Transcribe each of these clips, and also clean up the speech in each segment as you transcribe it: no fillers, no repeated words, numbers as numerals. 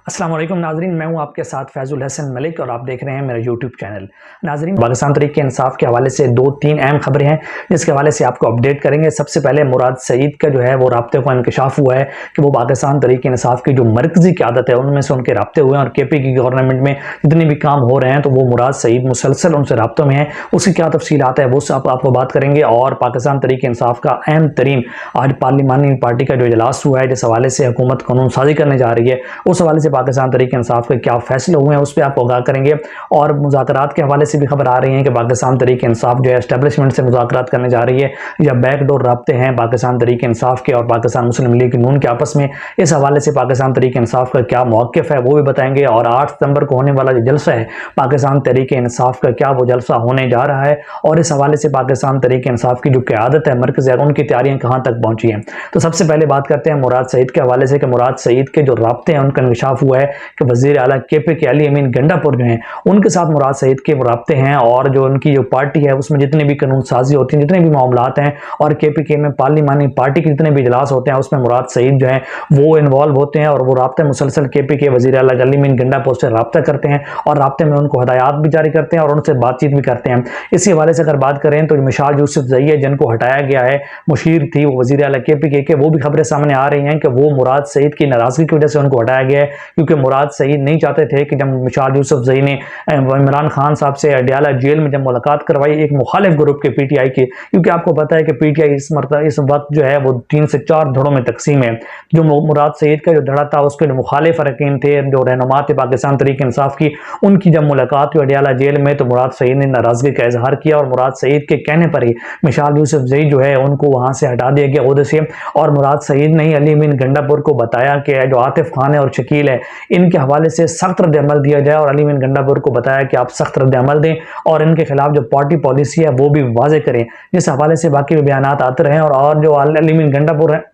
अस्सलाम वालेकुम नाजरीन, मैं हूं आपके साथ फैजुल हसन मलिक और आप देख रहे हैं मेरा यूट्यूब चैनल। नाजरीन, पाकिस्तान तहरीक इंसाफ के हवाले से दो तीन अहम खबरें हैं जिसके हवाले से आपको अपडेट करेंगे। सबसे पहले मुराद सईद का जो है वो राब्ते को इंकशाफ हुआ है कि वो पाकिस्तान तहरीक इंसाफ की जो मरकजी क़यादत है उनमें से उनके राब्ते हुए हैं और KP की गवर्नमेंट में जितने भी काम हो रहे हैं तो वो मुराद सईद मुसलसल उनसे राब्तों में है। उसकी क्या तफसीलात है वो सब आपको बात करेंगे। और पाकिस्तान तहरीक इंसाफ का अहम तरीन आज पार्लिमानी पार्टी का जो इजलास हुआ है जिस हवाले से हुकूमत कानून साजी करने जा रही है, उस हवाले से पाकिस्तान तहरीक इंसाफ के क्या फैसले हुए हैं उस पर आपको आगाह करेंगे। और मुज़ाकरात के हवाले से भी खबर आ रही है कि पाकिस्तान तहरीक इंसाफ जो है एस्टेब्लिशमेंट से मुज़ाकरात करने जा रही है या बैकडोर राब्ते हैं पाकिस्तान तहरीक इंसाफ के और पाकिस्तान मुस्लिम लीग नून के आपस में। इस हवाले से पाकिस्तान तहरीक इंसाफ का क्या मौक़िफ़ है वो भी बताएंगे। और 8 सितंबर को होने वाला जो जलसा है पाकिस्तान तहरीक इंसाफ का, क्या वो जलसा होने जा रहा है और इस हवाले से पाकिस्तान तहरीक इंसाफ की जो क़यादत है मरकज़ है उनकी तैयारियां कहाँ तक पहुंची हैं। तो सबसे पहले बात करते हैं मुराद सईद के हवाले से कि मुराद सईद के जो राब्ते हैं उनका इंकशाफ हुआ है कि वज़ीर आला KP के अली अमीन गंडापुर जो हैं उनके साथ मुराद सईद के राब्ते हैं और जो उनकी जो पार्टी है उसमें जितने भी कानून साजी होती है, जितने भी मामलात हैं और KPK में पार्लिमानी पार्टी के जितने भी इजलास होते हैं उसमें मुराद सईद जो है वो इन्वॉल्व होते हैं और वो राब्ते मुसलसल KPK वज़ीर आला अली अमीन गंडापुर से रब्ता करते हैं और राब्ते में उनको हदायत भी जारी करते हैं और उनसे बातचीत भी करते हैं। इसी हवाले से अगर बात करें तो मिशाल यूसुफजई है जिनको हटाया गया है, मुशीर थी वो वज़ीर आला KPK के, वो भी खबरें सामने आ रही हैं कि वो मुराद सईद की नाराजगी की वजह से उनको हटाया गया है क्योंकि मुराद सईद नहीं चाहते थे कि जब मिशाल यूसुफजई ने इमरान खान साहब से अडयाला जेल में जब मुलाकात करवाई एक मुखालिफ ग्रुप के PTI की, क्योंकि आपको पता है कि PTI इस वक्त जो है वो 3 से 4 धड़ों में तकसीम है। जो मुराद सईद का जो धड़ा था उसके जो मुखालिफ अरकान थे, जो रहनुमा थे पाकिस्तान तहरीक इंसाफ की, उनकी जब मुलाकात हुई अडयाला जेल में तो मुराद सईद ने नाराजगी का इजहार किया और मुराद सईद के कहने पर ही मिशाल यूसुफजई जो है उनको वहां से हटा दिया गया ओहदे से। और मुराद सईद ने अली अमीन गंडापुर को बताया कि जो आतिफ खान है और शकील है इनके हवाले से सख्त रद्द-ए-अमल दिया जाए और अली अमीन गंडापुर को बताया कि आप सख्त रद्द-ए-अमल दें और इनके खिलाफ जो पार्टी पॉलिसी है वो भी वाजे करें, जिस हवाले से बाकी बयानात आते रहे। और जो अली अमीन गंडापुर है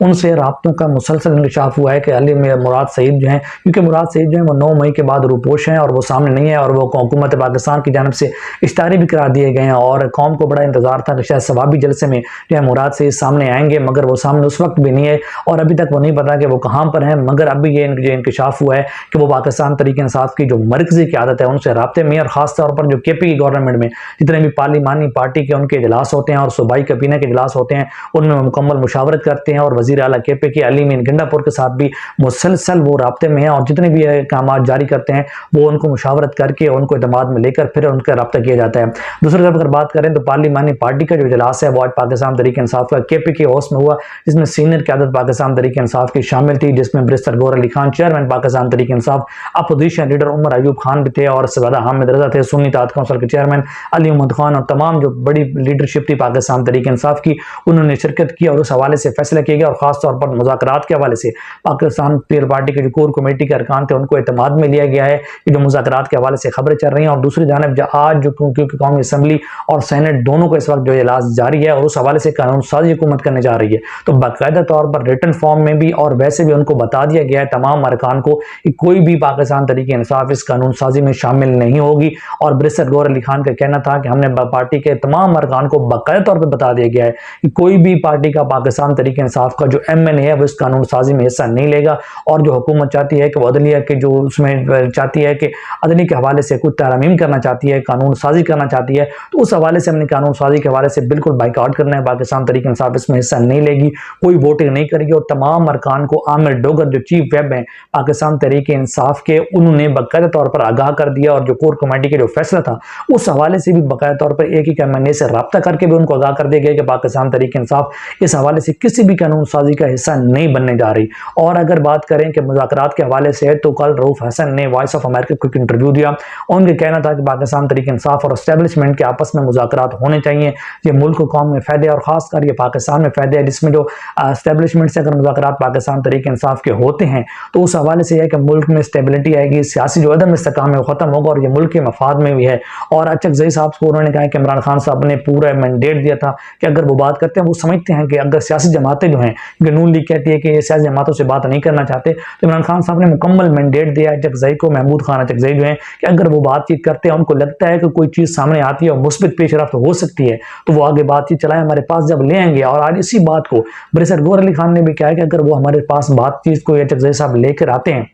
उनसे राब्तों का मुसलसल इंकशाफ हुआ है कि अली मुराद सईद जो है, क्योंकि मुराद सईद जो है वो 9 मई के बाद रूपोश हैं और वो सामने नहीं है और वो हुकूमत पाकिस्तान की जानब से इश्तारे भी करार दिए गए हैं और कौम को बड़ा इंतजार था कि शायद सवाबी जलसे में जो है मुराद सईद सामने आएंगे, मगर वो सामने उस वक्त भी नहीं है और अभी तक वो नहीं पता कि वो कहाँ पर हैं। मगर अभी ये इंकशाफ हुआ है कि वो पाकिस्तान तहरीक इंसाफ की जो मरकजी क़यादत है उनसे राब्ते में और ख़ासतौर पर जो KP की गवर्नमेंट में जितने भी पार्लिमानी पार्टी के उनके इजलास होते हैं और सूबाई कैबिनेट के इजलास होते हैं उनमें मुकम्मल मुशावरत करते हैं और वज़ीर आला KP के अली अमीन गंडापुर के साथ भी मुसलसल वो राब्ते में हैं और जितने भी काम जारी करते हैं वो उनको मुशावरत करके उनको इत्मीनान में लेकर फिर उनका रब्ता किया जाता है। दूसरी तरफ अगर बात करें तो पार्लिमानी पार्टी का जो इजलास है वो आज पाकिस्तान तहरीक इंसाफ का KP के हाउस में हुआ, जिसमें सीनियर क़यादत पाकिस्तान तहरीक इंसाफ की शामिल थी, जिसमें barrister Gauhar Ali Khan chairman Pakistan Tehreek Insaf, opposition leader Umar Ayub Khan भी थे और सवादा हामिद रजा थे, सुन्नी इत्तेहाद काउंसिल के चेयरमैन अली अहमद खान और तमाम जो बड़ी लीडरशिप थी पाकिस्तान तहरीक इंसाफ की उन्होंने शिरकत की और उस हवाले से फैसला किया गया। और खासतौर पर मुज़ाकरात के हवाले से पाकिस्तान पीर पार्टी के जो कोर कमेटी के अरकान थे उनको एतमाद में लिया गया है कि जो मुज़ाकरात के हवाले से खबरें चल रही हैं। और दूसरी जानब आज जो क्योंकि कौमी असम्बली और सेनेट दोनों को इस वक्त जो इजलास जारी है और उस हवाले से कानून साजी हुकूमत करने जा रही है, तो बाकायदा तौर पर रिटन फॉर्म में भी और वैसे भी उनको बता दिया गया है तमाम अरकान को कि कोई भी पाकिस्तान तहरीक इंसाफ इस कानून साजी में शामिल नहीं होगी। और बैरिस्टर गौहर अली खान का कहना था कि हमने पार्टी के तमाम अरकान को बाकायदा तौर पर बता दिया गया है कि कोई भी पार्टी का पाकिस्तान तहरीक इंसाफ का जो MNA है वो इस कानून साजी में हिस्सा नहीं लेगा। और जो हुकूमत चाहती है कि वो अदलिया के जो उसमें चाहती है कि अदली के हवाले से कुछ तरमीम करना चाहती है, कानून साजी करना चाहती है, तो उस हवाले से हमने कानून साजी के हवाले से बिल्कुल बाइकआउट करना है। पाकिस्तान तहरीक इंसाफ इसमें हिस्सा नहीं लेगी, कोई वोटिंग नहीं करेगी। और तमाम अरकान को आमिर डोगर जो चीफ वेब हैं पाकिस्तान तहरीक इंसाफ के उन्होंने बाकायदा तौर पर आगाह कर दिया और जो कोर कमेटी के जो फैसला था उस हवाले से भी बाकायदा तौर पर एक MNA से रब्ता करके भी उनको आगाह कर दिया गया कि पाकिस्तान तहरीक इंसाफ इस हवाले से किसी भी कानून साजी का हिस्सा नहीं बनने जा रही। और अगर बात करें कि मुज़ाकरात के हवाले से तो कल रऊफ हसन ने वॉइस ऑफ अमेरिका को एक इंटरव्यू दिया, उनका कहना था कि पाकिस्तान तहरीक इंसाफ और एस्टेब्लिशमेंट के आपस में मुज़ाकरात होने चाहिए, ये मुल्क कौम में फ़ायदे और ख़ासकर ये पाकिस्तान में फ़ायदे है, जिसमें जो एस्टेब्लिशमेंट से अगर मुज़ाकरात पाकिस्तान तहरीक इंसाफ के होते हैं तो उस हवाले से यह है कि मुल्क में स्टेबिलिटी आएगी, सियासी जो अदम इस्तेकाम है वो ख़त्म होगा और ये मुल्क के मफाद में भी है। और अचकज़ई साहब को उन्होंने कहा कि इमरान खान साहब ने पूरा मैंडेट दिया था कि अगर वो बात करते हैं वो समझते हैं कि अगर सियासी जमातें जो हैं, नून लीग कहती है कि ये सियासी जमातों से बात नहीं करना चाहते, तो इमरान खान साहब ने मुकम्मल मैंडेट दिया है चकजई को, महमूद खान चकजई जो है, कि अगर वो बातचीत करते हैं, उनको लगता है कि कोई चीज़ सामने आती है और मुस्बित पेशरफ्त हो सकती है, तो वो आगे बातचीत चलाएं, हमारे पास जब ले आएंगे। और आज इसी बात को ब्रिगेडियर गौहर अली खान ने भी कहा है कि अगर वो हमारे पास बातचीत को या चकजई साहब लेकर आते हैं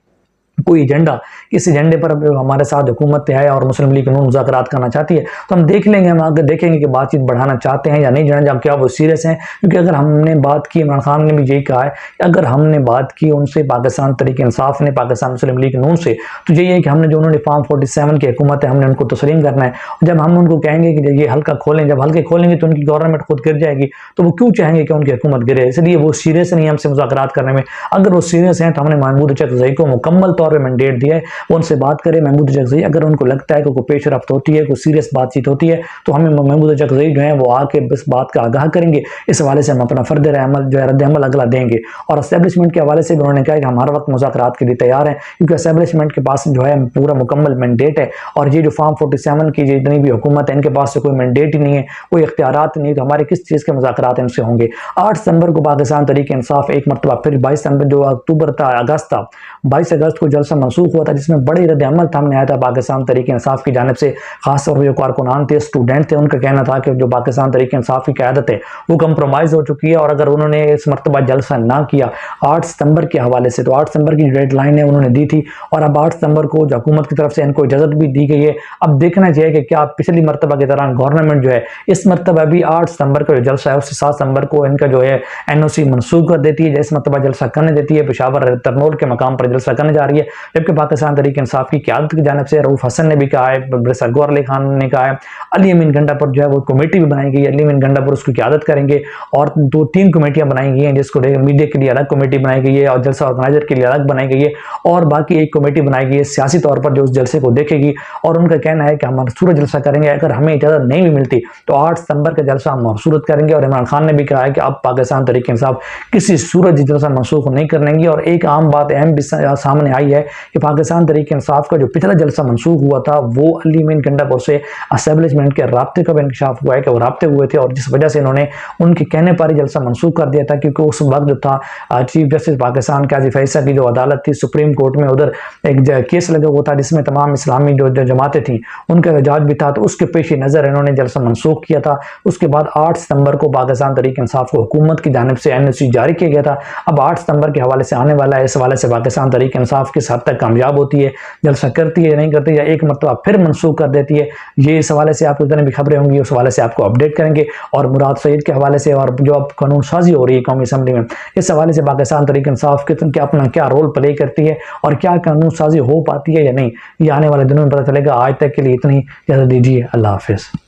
कोई एजेंडा, किस एजेंडे पर हमारे साथ हुकूमत है और मुस्लिम लीग नून मुज़ाकरात करना चाहती है, तो हम देख लेंगे, हम आगे देखेंगे कि बातचीत बढ़ाना चाहते हैं या नहीं, जाना क्या वो सीरियस हैं। क्योंकि अगर हमने बात की, इमरान खान ने भी यही कहा है कि अगर हमने बात की उनसे, पाकिस्तान तहरीक इंसाफ ने, पाकिस्तान मुस्लिम लीग नून से, तो यही है कि हमने जो उन्होंने फॉर्म 47 की हुकूमत है, हमने उनको तस्लीम करना है। जब हम उनको कहेंगे कि ये हल्का खोलें, जब हल्के खोलेंगे तो उनकी गवर्नमेंट खुद गिर जाएगी, तो वो क्यों चाहेंगे कि उनकी हुकूमत गिरे? इसलिए वो सीरियस नहीं हमसे मुज़ाकरात करने में। अगर वो सीरियस हैं तो हमने महमूद चकजई को मुकम्मल तौर पर मैंडेट दिया है, वो उनसे बात करें। महमूद चकजई अगर उनको लगता है कि कोई पेश रफ्त होती है, कोई सीरियस बातचीत होती है, तो हमें महमूद चकजई जो है वो आके इस बात का आगाह करेंगे। इस हवाले से हम अपना फर्द अमल जो है रद्द अमल अगला देंगे। और एस्टेब्लिशमेंट के हवाले से भी उन्होंने कहा कि हम हर वक्त मुज़ाकरात के लिए तैयार हैं, क्योंकि एस्टेब्लिशमेंट के पास जो है पूरा मुकम्मल मैंडेट है। और ये जो फॉर्म 47 की जितनी भी हुकूमत है, इनके पास से कोई मैंडेट ही नहीं है, कोई इख्तियारात नहीं है, तो हमारे किस चीज़ के मुज़ाकरात इनसे होंगे। 8 सितंबर को पाकिस्तान तहरीक इंसाफ एक मरतबा फिर 22 सितंबर जो अक्टूबर था, अगस्त था, 22 अगस्त को जलसा मनसूख हुआ था, जिसमें बड़े रद्द अमल सामने आया था पाकिस्तान तहरीक इंसाफ की जानिब से। खासतौर पर जो कारकुनान थे, स्टूडेंट थे, उनका कहना था कि जो पाकिस्तान तहरीक इंसाफ की क़यादत है वो कंप्रोमाइज़ हो चुकी है, और अगर उन्होंने इस मरतबा जलसा ना किया 8 सितंबर के हवाले से, तो 8 सितंबर की डेडलाइन है उन्होंने दी थी, और अब 8 सितंबर को जो हुकूमत की तरफ से इनको इजाज़त भी दी गई है। अब देखना चाहिए कि क्या पिछली मरतबा के दौरान गवर्नमेंट जो है इस मरतबा भी 8 सितंबर का जो जलसा है उससे 7 सितंबर को इनका जो है NOC मनसूख कर देती है, जिस मरतबा जलसा करने देती है। पेशावर तरनोल के मकाम पर जलसा करने जा रही है, जबकि पाकिस्तान तहरीक इंसाफ की क़यादत की जानिब से रऊफ हसन ने भी कहा है, ब्रिगेडियर गौहर अली खान ने कहा है, अली अमीन गंडापुर जो है वो कमेटी भी बनाई गई है, अली अमीन गंडापुर उसकी क़यादत करेंगे, और 2-3 कमेटियां बनाई गई हैं, जिसको मीडिया के लिए अलग कमेटी बनाई गई है और जलसा ऑर्गेनाइजर के लिए अलग बनाई गई है, और बाकी एक कमेटी बनाई गई है सियासी तौर पर जो उस जलसे को देखेगी। और उनका कहना है कि हम मखसूरत जलसा करेंगे, अगर हमें इजाज़त नहीं भी मिलती तो 8 सितंबर का जलसा हम मखसूरत करेंगे। और इमरान खान ने भी कहा है कि अब पाकिस्तान तहरीक इंसाफ किसी सूरत जलसा मनसूख नहीं करेंगी। और एक आम बात अहम भी सामने आई है कि पाकिस्तान तहरीक इंसाफ का जो पिछला जलसा मनसूख हुआ था वो अली अमीन गंडापुर से एस्टेब्लिशमेंट के राब्ते का भी इंकशाफ हुआ है कि वो राब्ते हुए थे, और जिस वजह से इन्होंने उनके कहने पर ही जलसा मनसूख कर दिया था। क्योंकि उस वक्त जो था चीफ जस्टिस पाकिस्तान काजी फैसल की जो अदालत थी सुप्रीम कोर्ट में, उधर एक केस लगा हुआ था जिसमें तमाम इस्लामी जो जमातें थी उनका एहतजाज भी था, तो उसके पेश नज़र इन्होंने जलसा मनसूख किया था। उसके बाद 8 सितंबर को पाकिस्तान तहरीक इंसाफ को हुकूमत की जानिब से NOC जारी किया गया था। अब 8 सितंबर के हवाले से आने वाला है, इस हवाले से पाकिस्तान तहरीक इंसाफ किस हद तक कामयाब होती है, जलसा करती है या नहीं करती, या एक मरतबा फिर मनसूख कर देती है, ये इस हवाले से आपको जितनी भी खबरें होंगी उस हवाले से आपको अपडेट करेंगे। और मुराद सईद के हवाले से और जो अब कानून साजी हो रही है कौमी असम्बली में, इस हवाले से पाकिस्तान तहरीक इंसाफ के अपना क्या रोल प्ले करती है और क्या कानून साजी हो पाती है या नहीं, ये आने वाले दिनों में पता चलेगा। आज तक के लिए इतनी, इजाज़त दीजिए, अल्लाह हाफिज़।